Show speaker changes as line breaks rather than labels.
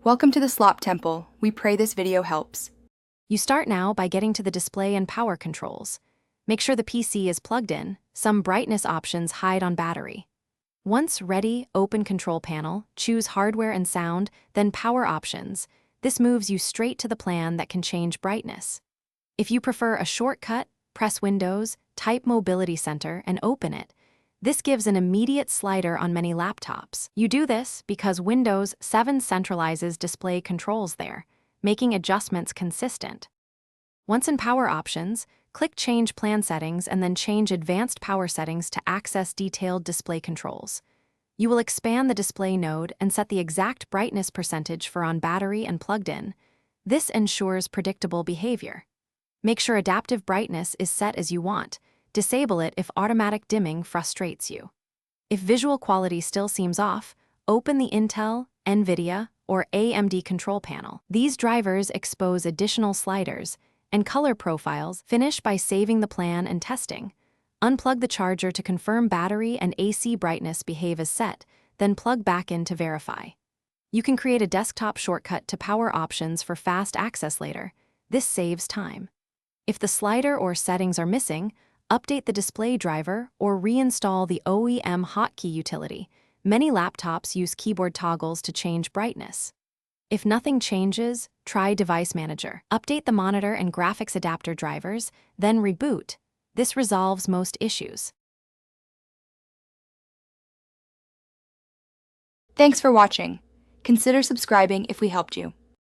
Welcome to the Slop Temple. We pray this video helps.
You start now by getting to the display and power controls. Make sure the PC is plugged in. Some brightness options hide on battery. Once ready, open Control Panel, choose Hardware and Sound, then Power Options. This moves you straight to the plan that can change brightness. If you prefer a shortcut, press Windows, type Mobility Center, and open it. This gives an immediate slider on many laptops. You do this because Windows 7 centralizes display controls there, making adjustments consistent. Once in Power Options, click Change Plan Settings and then change Advanced Power Settings to access detailed display controls. You will expand the display node and set the exact brightness percentage for on battery and plugged in. This ensures predictable behavior. Make sure adaptive brightness is set as you want. Disable it if automatic dimming frustrates you. If visual quality still seems off, open the Intel, NVIDIA, or AMD control panel. These drivers expose additional sliders and color profiles. Finish by saving the plan and testing. Unplug the charger to confirm battery and AC brightness behave as set, then plug back in to verify. You can create a desktop shortcut to Power Options for fast access later. This saves time. If the slider or settings are missing, update the display driver or reinstall the OEM hotkey utility. Many laptops use keyboard toggles to change brightness. If nothing changes, try Device Manager. Update the monitor and graphics adapter drivers, then reboot. This resolves most issues.
Thanks for watching. Consider subscribing if we helped you.